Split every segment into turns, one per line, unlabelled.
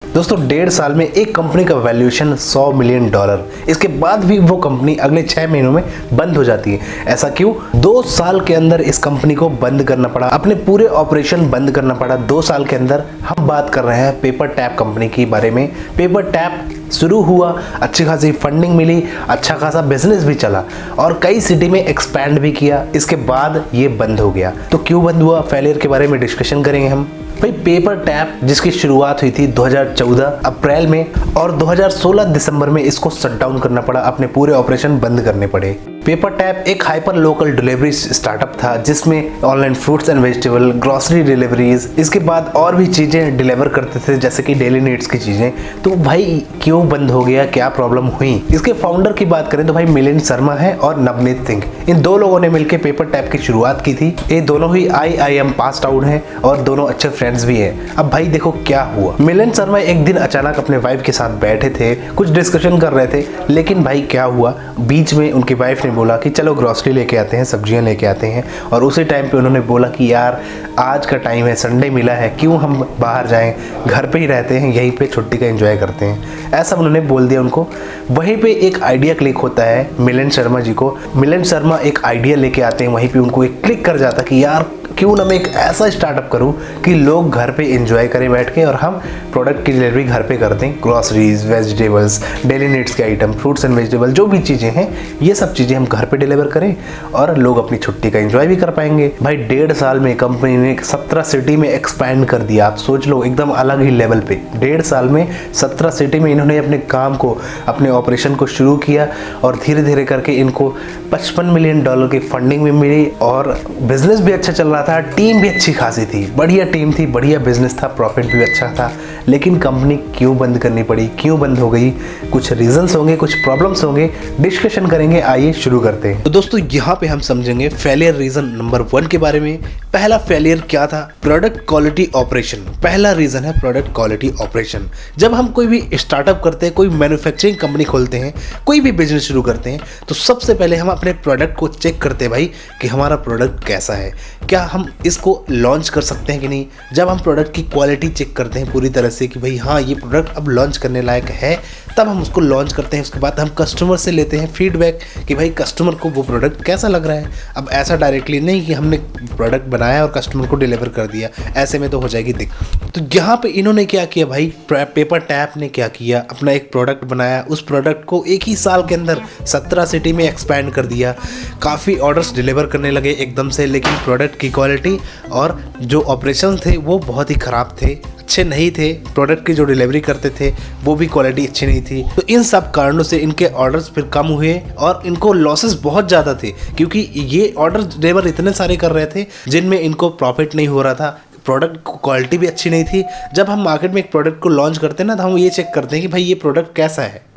दोस्तों 1.5 साल में एक कंपनी का वैल्यूएशन $100 मिलियन। इसके बाद भी वो कंपनी अगले 6 महीनों में बंद हो जाती है। ऐसा क्यों? 2 साल के अंदर इस कंपनी को बंद करना पड़ा, अपने पूरे ऑपरेशन बंद करना पड़ा 2 साल के अंदर। हम बात कर रहे हैं पेपर टैप कंपनी के बारे में। पेपर टैप शुरू हुआ, अच्छी खासी फंडिंग मिली, अच्छा खासा बिजनेस भी चला और कई सिटी में एक्सपैंड भी किया। इसके बाद ये बंद हो गया। तो क्यों बंद हुआ, फेलियर के बारे में डिस्कशन करेंगे हम। भाई पेपर टैप जिसकी शुरुआत हुई थी 2014 अप्रैल में और 2016 दिसंबर में इसको शट डाउन करना पड़ा, अपने पूरे ऑपरेशन बंद करने पड़े। पेपर टैप एक हाइपर लोकल डिलीवरी स्टार्टअप था जिसमें online fruits and vegetable, grocery deliveries, इसके बाद और भी चीज़ें डिलीवर करते थे जैसे कि डेली नीड्स की चीज़ें। तो भाई क्यों बंद हो गया, क्या प्रॉब्लम हुई? इसके फाउंडर की बात करें तो भाई मिलिंद शर्मा है और नवनीत सिंह, इन 2 लोगों ने मिलकर पेपर टैप की शुरुआत की थी। ये दोनों ही IIM पास आउट हैं और दोनों अच्छे फ्रेंड्स भी हैं। अब भाई देखो क्या हुआ। मिलिंद शर्मा एक दिन अचानक अपने वाइफ के साथ बैठे थे, कुछ डिस्कशन कर रहे थे, लेकिन भाई क्या हुआ, बीच में उनकी वाइफ ने बोला कि चलो ग्रोसरी लेके आते हैं, सब्जियां लेके आते हैं। और उसी टाइम पे उन्होंने बोला कि यार आज का टाइम है, संडे मिला है, क्यों हम बाहर जाएं, घर पे ही रहते हैं, यहीं पे छुट्टी का एंजॉय करते हैं, ऐसा उन्होंने बोल दिया उनको। वहीं पे एक आइडिया क्लिक होता है मिलिंद शर्मा जी को। मिलिंद शर्मा एक आइडिया लेके आते हैं, वहीं पे उनको एक क्लिक कर जाता कि यार क्यों ना मैं एक ऐसा स्टार्टअप करूं कि लोग घर पे एंजॉय करें बैठ के और हम प्रोडक्ट की डिलीवरी घर पे कर दें। ग्रोसरीज, वेजिटेबल्स, डेली नीड्स के आइटम, फ्रूट्स एंड वेजिटेबल, जो भी चीज़ें हैं ये सब चीज़ें हम घर पे डिलीवर करें और लोग अपनी छुट्टी का एंजॉय भी कर पाएंगे। भाई 1.5 साल में कंपनी ने 17 सिटी में एक्सपैंड कर दिया। आप सोच लो, एकदम अलग ही लेवल पे 1.5 साल में 17 सिटी में इन्होंने अपने काम को, अपने ऑपरेशन को शुरू किया और धीरे धीरे करके इनको $55 मिलियन की फंडिंग भी मिली और बिजनेस भी अच्छा चल रहा था। टीम भी अच्छी खासी थी, बढ़िया टीम थी, बढ़िया बिजनेस था, प्रॉफिट भी अच्छा था। लेकिन कंपनी क्यों बंद करनी पड़ी, क्यों बंद हो गई? कुछ रीजंस होंगे, कुछ प्रॉब्लम्स होंगे, डिस्कशन करेंगे। आइए शुरू करते हैं। तो दोस्तों यहाँ पे हम समझेंगे फेलियर रीजन नंबर 1 के बारे में। पहला फेलियर क्या था? Product quality operation. पहला रीजन है प्रोडक्ट क्वालिटी ऑपरेशन। जब हम कोई भी स्टार्टअप करते हैं, कोई मैन्युफैक्चरिंग कंपनी खोलते हैं, कोई भी बिजनेस शुरू करते हैं, तो सबसे पहले हम अपने प्रोडक्ट को चेक करते हैं भाई कि हमारा प्रोडक्ट कैसा है, क्या हम इसको लॉन्च कर सकते हैं कि नहीं। जब हम प्रोडक्ट की क्वालिटी चेक करते हैं पूरी तरह से कि भाई हाँ ये प्रोडक्ट अब लॉन्च करने लायक है, तब हम उसको लॉन्च करते हैं। उसके बाद हम कस्टमर से लेते हैं फीडबैक कि भाई कस्टमर को वो प्रोडक्ट कैसा लग रहा है। अब ऐसा डायरेक्टली नहीं कि हमने प्रोडक्ट बनाया और कस्टमर को डिलीवर कर दिया, ऐसे में तो हो जाएगी दिक्कत। तो यहाँ पे इन्होंने क्या किया भाई, पेपर टैप ने क्या किया, अपना एक प्रोडक्ट बनाया, उस प्रोडक्ट को एक ही साल के अंदर 17 सिटी में एक्सपैंड कर दिया। काफ़ी ऑर्डर्स डिलीवर करने लगे एकदम से, लेकिन प्रोडक्ट की क्वालिटी और जो ऑपरेशन थे वो बहुत ही ख़राब थे, अच्छे नहीं थे। प्रोडक्ट की जो डिलीवरी करते थे वो भी क्वालिटी अच्छी नहीं थी। तो इन सब कारणों से इनके ऑर्डर्स फिर कम हुए और इनको लॉसेस बहुत ज़्यादा थे, क्योंकि ये ऑर्डर डिलीवर इतने सारे कर रहे थे जिनमें इनको प्रॉफिट नहीं हो रहा था। प्रोडक्ट क्वालिटी भी अच्छी नहीं थी। जब हम मार्केट में एक प्रोडक्ट को लॉन्च करते हैं ना, तो हम ये चेक करते हैं कि भाई ये प्रोडक्ट कैसा है।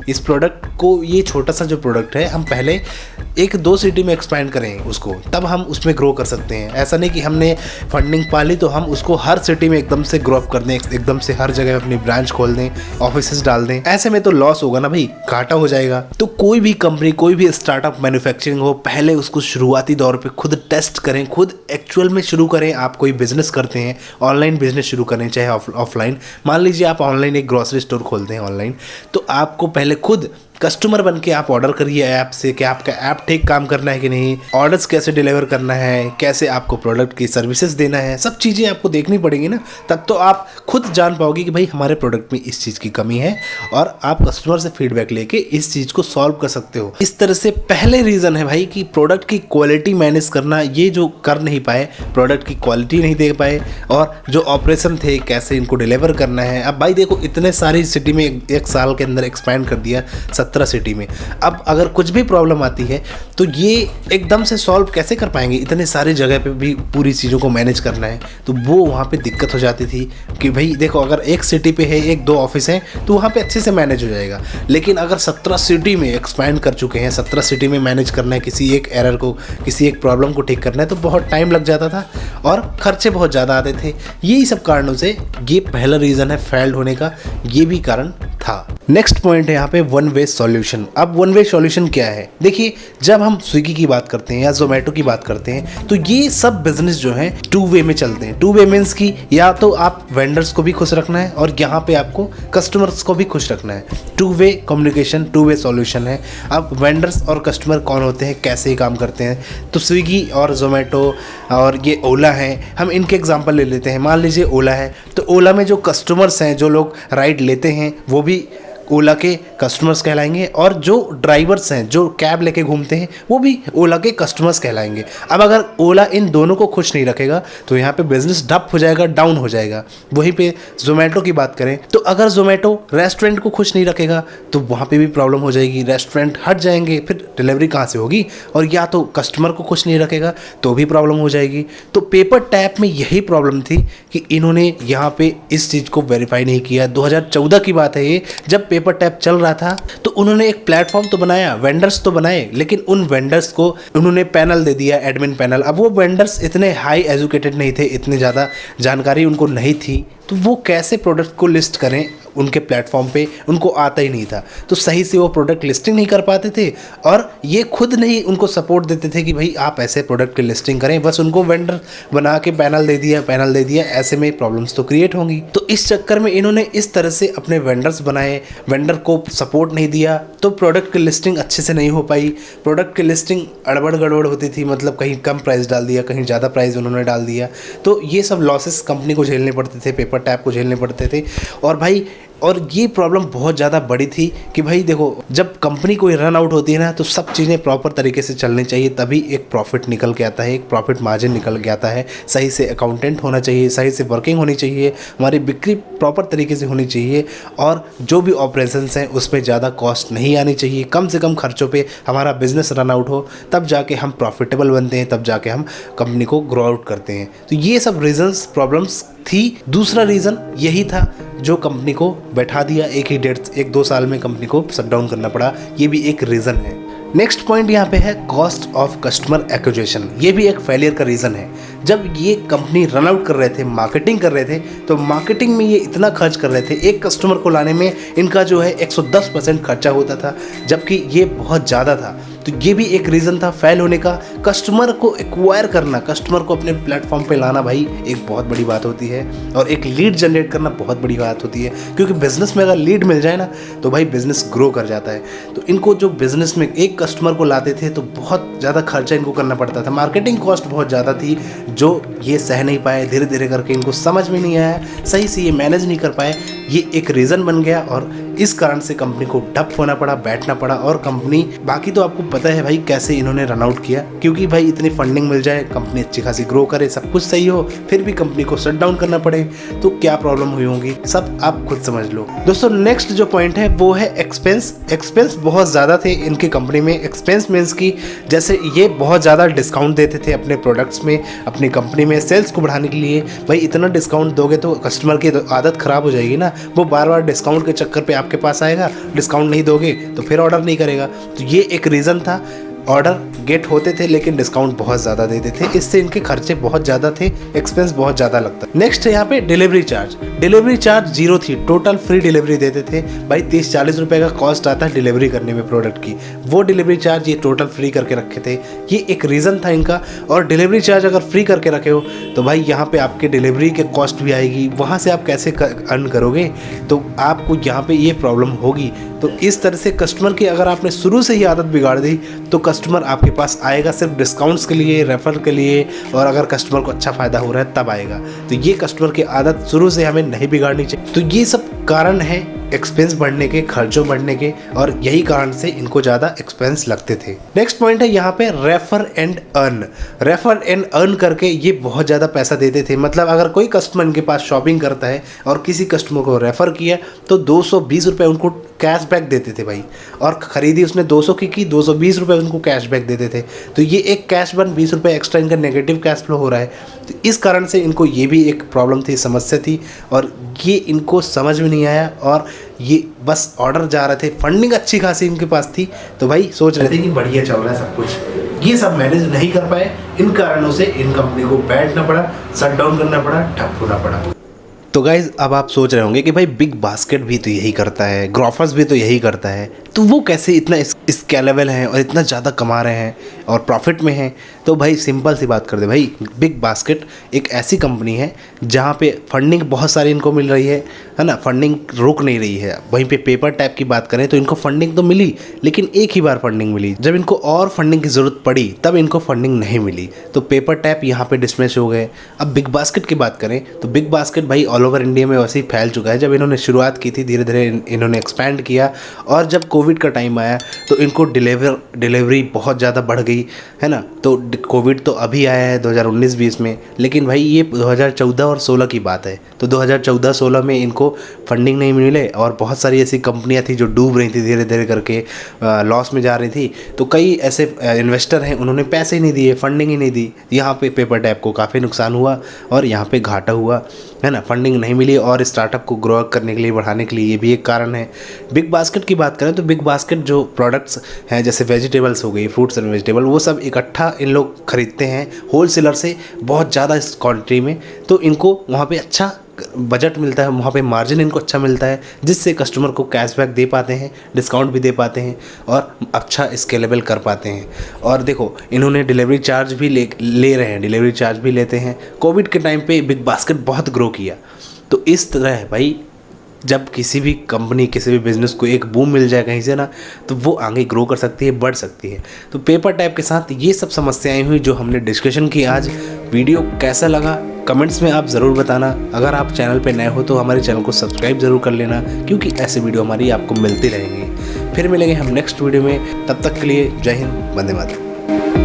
इस प्रोडक्ट को, ये छोटा सा जो प्रोडक्ट है, हम पहले 1-2 सिटी में एक्सपैंड करें उसको, तब हम उसमें ग्रो कर सकते हैं। ऐसा नहीं कि हमने फंडिंग पा ली तो हम उसको हर सिटी में एकदम से ग्रो अप कर दें, एकदम से हर जगह अपनी ब्रांच खोल दें, ऑफिसेस डाल दें। ऐसे में तो लॉस होगा ना भाई, घाटा हो जाएगा। तो कोई भी कंपनी, कोई भी स्टार्टअप मैन्युफैक्चरिंग हो, पहले उसको शुरुआती दौर पे खुद टेस्ट करें, खुद एक्चुअल में शुरू करें। आप कोई बिजनेस करते हैं, ऑनलाइन बिजनेस शुरू करें चाहे ऑफलाइन। मान लीजिए आप ऑनलाइन एक ग्रोसरी स्टोर खोलते हैं ऑनलाइन, तो आपको पहले खुद कस्टमर बन के आप ऑर्डर करिए ऐप से कि आपका ऐप ठीक काम करना है कि नहीं, ऑर्डर्स कैसे डिलीवर करना है, कैसे आपको प्रोडक्ट की सर्विसेज देना है, सब चीज़ें आपको देखनी पड़ेंगी ना। तब तो आप खुद जान पाओगे कि भाई हमारे प्रोडक्ट में इस चीज़ की कमी है और आप कस्टमर से फीडबैक लेके इस चीज़ को सॉल्व कर सकते हो। इस तरह से पहले रीज़न है भाई कि प्रोडक्ट की क्वालिटी मैनेज करना, ये जो कर नहीं पाए, प्रोडक्ट की क्वालिटी नहीं दे पाए और जो ऑपरेशन थे कैसे इनको डिलीवर करना है। अब भाई देखो, इतने सारी सिटी में एक साल के अंदर एक्सपैंड कर दिया 17 सिटी में। अब अगर कुछ भी प्रॉब्लम आती है तो ये एकदम से सॉल्व कैसे कर पाएंगे? इतने सारी जगह पे भी पूरी चीज़ों को मैनेज करना है, तो वो वहाँ पे दिक्कत हो जाती थी कि भाई देखो, अगर एक सिटी पे है, 1-2 ऑफिस हैं, तो वहाँ पे अच्छे से मैनेज हो जाएगा। लेकिन अगर 17 सिटी में एक्सपैंड कर चुके हैं, 17 सिटी में मैनेज करना है, किसी एक एरर को, किसी एक प्रॉब्लम को ठीक करना है, तो बहुत टाइम लग जाता था और खर्चे बहुत ज़्यादा आते थे। यही सब कारणों से ये पहला रीज़न है फेल्ड होने का, ये भी कारण था। नेक्स्ट पॉइंट है यहाँ पे वन वे सॉल्यूशन। अब वन वे सॉल्यूशन क्या है? देखिए, जब हम स्विगी की बात करते हैं या जोमेटो की बात करते हैं तो ये सब बिजनेस जो है टू वे में चलते हैं। टू वे मीन्स की या तो आप वेंडर्स को भी खुश रखना है और यहाँ पे आपको कस्टमर्स को भी खुश रखना है। Two way communication, two way solution है। अब वेंडर्स और कस्टमर कौन होते हैं, कैसे ही काम करते हैं, तो स्विगी और जोमेटो और ये ओला है, हम इनके एग्जाम्पल ले लेते हैं। मान लीजिए ओला है, तो ओला में जो कस्टमर्स हैं, जो लोग राइड लेते हैं, वो भी ओला के कस्टमर्स कहलाएंगे और जो ड्राइवर्स हैं, जो कैब लेके घूमते हैं, वो भी ओला के कस्टमर्स कहलाएंगे। अब अगर ओला इन दोनों को खुश नहीं रखेगा तो यहाँ पे बिजनेस डप हो जाएगा, डाउन हो जाएगा। वहीं पे जोमेटो की बात करें तो अगर जोमेटो रेस्टोरेंट को खुश नहीं रखेगा तो वहाँ पे भी प्रॉब्लम हो जाएगी, रेस्टोरेंट हट जाएंगे, फिर डिलीवरी कहाँ से होगी? और या तो कस्टमर को खुश नहीं रखेगा तो भी प्रॉब्लम हो जाएगी। तो पेपर टैप में यही प्रॉब्लम थी कि इन्होंने यहाँ पे इस चीज़ को वेरीफाई नहीं किया। 2014 की बात है ये, जब पेपर टैप चल रहा था तो उन्होंने एक प्लेटफॉर्म तो बनाया, वेंडर्स तो बनाए, लेकिन उन वेंडर्स को उन्होंने पैनल दे दिया, एडमिन पैनल। अब वो वेंडर्स इतने हाई एजुकेटेड नहीं थे, इतनी ज़्यादा जानकारी उनको नहीं थी, तो वो कैसे प्रोडक्ट को लिस्ट करें उनके प्लेटफॉर्म पे, उनको आता ही नहीं था। तो सही से वो प्रोडक्ट लिस्टिंग नहीं कर पाते थे और ये खुद नहीं उनको सपोर्ट देते थे कि भाई आप ऐसे प्रोडक्ट की लिस्टिंग करें। बस उनको वेंडर बना के पैनल दे दिया, ऐसे में प्रॉब्लम्स तो क्रिएट होंगी। तो इस चक्कर में इन्होंने इस तरह से अपने वेंडर्स बनाए, वेंडर को सपोर्ट नहीं दिया, तो प्रोडक्ट की लिस्टिंग अच्छे से नहीं हो पाई। प्रोडक्ट की लिस्टिंग अड़बड़ गड़बड़ होती थी, मतलब कहीं कम प्राइस डाल दिया, कहीं ज़्यादा प्राइस उन्होंने डाल दिया। तो ये सब लॉसेस कंपनी को झेलने पड़ते थे, पेपर टैप को झेलने पड़ते थे। और ये प्रॉब्लम बहुत ज़्यादा बड़ी थी कि भाई देखो, जब कंपनी कोई रन आउट होती है ना, तो सब चीज़ें प्रॉपर तरीके से चलनी चाहिए, तभी एक प्रॉफिट निकल के आता है, एक प्रॉफिट मार्जिन निकल के आता है। सही से अकाउंटेंट होना चाहिए, सही से वर्किंग होनी चाहिए, हमारी बिक्री प्रॉपर तरीके से होनी चाहिए और जो भी ऑपरेशंस हैं उसमें ज़्यादा कॉस्ट नहीं आनी चाहिए। कम से कम खर्चों पे हमारा बिजनेस रन आउट हो, तब जाके हम प्रॉफिटेबल बनते हैं, तब जाके हम कंपनी को ग्रो आउट करते हैं। तो ये सब रीजंस, प्रॉब्लम्स थी। दूसरा रीज़न यही था जो कंपनी को बैठा दिया, एक दो साल में कंपनी को शटडाउन करना पड़ा, ये भी एक रीज़न है। नेक्स्ट पॉइंट यहाँ पे है कॉस्ट ऑफ कस्टमर एक्विजिशन। ये भी एक फेलियर का रीज़न है। जब ये कंपनी रन आउट कर रहे थे, मार्केटिंग कर रहे थे, तो मार्केटिंग में ये इतना खर्च कर रहे थे, एक कस्टमर को लाने में इनका जो है 110% खर्चा होता था, जबकि ये बहुत ज़्यादा था। तो ये भी एक रीज़न था फेल होने का। कस्टमर को एक्वायर करना, कस्टमर को अपने प्लेटफॉर्म पे लाना भाई एक बहुत बड़ी बात होती है, और एक लीड जनरेट करना बहुत बड़ी बात होती है, क्योंकि बिजनेस में अगर लीड मिल जाए ना तो भाई बिजनेस ग्रो कर जाता है। तो इनको जो बिजनेस में एक कस्टमर को लाते थे तो बहुत ज़्यादा खर्चा इनको करना पड़ता था, मार्केटिंग कॉस्ट बहुत ज़्यादा थी, जो ये सह नहीं पाए। धीरे धीरे करके इनको समझ में नहीं आया, सही से ये मैनेज नहीं कर पाए, ये एक रीज़न बन गया और इस कारण से कंपनी को डप होना पड़ा, बैठना पड़ा। और कंपनी, बाकी तो आपको पता है भाई कैसे इन्होंने रन आउट किया, क्योंकि भाई इतनी फंडिंग मिल जाए, कंपनी अच्छी खासी ग्रो करे, सब कुछ सही हो, फिर भी कंपनी को शट डाउन करना पड़े तो क्या प्रॉब्लम हुई होंगी, सब आप खुद समझ लो। दोस्तों नेक्स्ट जो पॉइंट है वो है एक्सपेंस। एक्सपेंस बहुत ज़्यादा थे इनकी कंपनी में। एक्सपेंस मीन्स की जैसे ये बहुत ज़्यादा डिस्काउंट देते थे अपने प्रोडक्ट्स में, अपनी कंपनी में सेल्स को बढ़ाने के लिए। भाई इतना डिस्काउंट दोगे तो कस्टमर की आदत ख़राब हो जाएगी ना, वो बार बार डिस्काउंट के चक्कर पे आपके पास आएगा, डिस्काउंट नहीं दोगे तो फिर ऑर्डर नहीं करेगा। तो ये एक रीज़न था। ऑर्डर गेट होते थे लेकिन डिस्काउंट बहुत ज़्यादा देते थे, इससे इनके खर्चे बहुत ज़्यादा थे, एक्सपेंस बहुत ज़्यादा लगता। नेक्स्ट है यहाँ पे delivery charge. Delivery charge zero थी, टोटल फ्री डिलीवरी देते थे। भाई 30-40 रुपये का कॉस्ट आता है डिलीवरी करने में प्रोडक्ट की, वो डिलीवरी चार्ज ये टोटल फ्री करके रखे थे। ये एक रीज़न था इनका। और डिलीवरी चार्ज अगर फ्री करके रखे हो तो भाई यहाँ पे आपके डिलीवरी के कॉस्ट भी आएगी, वहाँ से आप कैसे अर्न करोगे, तो आपको यहाँ पे ये प्रॉब्लम होगी। तो इस तरह से कस्टमर की अगर आपने शुरू से ही आदत बिगाड़ दी तो कस्टमर आपके पास आएगा सिर्फ डिस्काउंट्स के लिए, रेफर के लिए, और अगर कस्टमर को अच्छा फ़ायदा हो रहा है तब आएगा। तो ये कस्टमर की आदत शुरू से हमें नहीं बिगाड़नी चाहिए। तो ये सब कारण है एक्सपेंस बढ़ने के, खर्चों बढ़ने के, और यही कारण से इनको ज़्यादा एक्सपेंस लगते थे। नेक्स्ट पॉइंट है यहाँ पे refer and earn. Refer and earn करके ये बहुत ज़्यादा पैसा देते थे। मतलब अगर कोई कस्टमर इनके पास शॉपिंग करता है और किसी कस्टमर को रेफ़र किया तो 220 रुपये उनको कैशबैक देते थे भाई, और खरीदी उसने 200 की 220 रुपये उनको कैशबैक देते थे। तो ये एक कैश बन 20 रुपये एक्स्ट्रा इनका नेगेटिव कैश फ्लो हो रहा है। तो इस कारण से इनको ये भी एक प्रॉब्लम थी, समस्या थी, और ये इनको समझ में नहीं आया और ये बस ऑर्डर जा रहे थे, फंडिंग अच्छी खासी इनके पास थी, तो भाई सोच रहे थे कि बढ़िया चल रहा है सब कुछ। ये सब मैनेज नहीं कर पाए, इन कारणों से इन कंपनी को बैठना पड़ा, शट डाउन करना पड़ा, ठप होना पड़ा। तो गाइज अब आप सोच रहे होंगे कि भाई बिग बास्केट भी तो यही करता है, ग्रोफर्स भी तो यही करता है, तो वो कैसे इतना स्केलेबल है और इतना ज़्यादा कमा रहे हैं और प्रॉफिट में हैं। तो भाई सिंपल सी बात कर दे भाई, बिग बास्केट एक ऐसी कंपनी है जहाँ पे फंडिंग बहुत सारी इनको मिल रही है ना, फंडिंग रुक नहीं रही है। वहीं पे पेपर टैप की बात करें तो इनको फंडिंग तो मिली, लेकिन एक ही बार फंडिंग मिली, जब इनको और फंडिंग की ज़रूरत पड़ी तब इनको फंडिंग नहीं मिली, तो पेपर टैप यहाँ पे डिसमिस हो गए। अब बिग बास्केट की बात करें तो बिग बास्केट भाई ऑल ओवर इंडिया में वैसे ही फैल चुका है। जब इन्होंने शुरुआत की थी, धीरे धीरे इन्होंने एक्सपैंड किया, और जब कोविड का टाइम आया तो इनको डिलीवरी बहुत ज़्यादा बढ़ गई है ना। तो कोविड तो अभी आया है 2019-20 में, लेकिन भाई ये 2014 और 16 की बात है। तो 2014-16 में इनको फंडिंग नहीं मिले और बहुत सारी ऐसी कंपनियां थी जो डूब रही थी, धीरे धीरे करके लॉस में जा रही थी। तो कई ऐसे इन्वेस्टर हैं, उन्होंने पैसे ही नहीं दिए, फंडिंग ही नहीं दी। यहाँ पे पेपर टैप को काफ़ी नुकसान हुआ और यहाँ पे घाटा हुआ है ना, फंडिंग नहीं मिली और स्टार्टअप को ग्रो करने के लिए, बढ़ाने के लिए ये भी एक कारण है। बिग बास्केट की बात करें तो बिग बास्केट जो प्रोडक्ट्स हैं जैसे वेजिटेबल्स हो गई, फ्रूट्स एंड वेजिटेबल, वो सब इकट्ठा इन लोग खरीदते हैं होलसेलर से बहुत ज़्यादा इस क्वांटिटी में। तो इनको वहाँ पे अच्छा बजट मिलता है, वहाँ पे मार्जिन इनको अच्छा मिलता है, जिससे कस्टमर को कैशबैक दे पाते हैं, डिस्काउंट भी दे पाते हैं और अच्छा स्केलेबल कर पाते हैं। और देखो इन्होंने डिलीवरी चार्ज भी ले रहे हैं, डिलीवरी चार्ज भी लेते हैं। कोविड के टाइम पे बिग बास्केट बहुत ग्रो किया। तो इस तरह भाई जब किसी भी कंपनी, किसी भी बिज़नेस को एक बूम मिल जाए कहीं से ना, तो वो आगे ग्रो कर सकती है, बढ़ सकती है। तो पेपर टैप के साथ ये सब समस्याएं हुई जो हमने डिस्कशन की आज। वीडियो कैसा लगा कमेंट्स में आप ज़रूर बताना। अगर आप चैनल पे नए हो तो हमारे चैनल को सब्सक्राइब ज़रूर कर लेना, क्योंकि ऐसे वीडियो हमारी आपको मिलती रहेंगी। फिर मिलेंगे हम नेक्स्ट वीडियो में, तब तक के लिए जय हिंद, वंदे मातरम।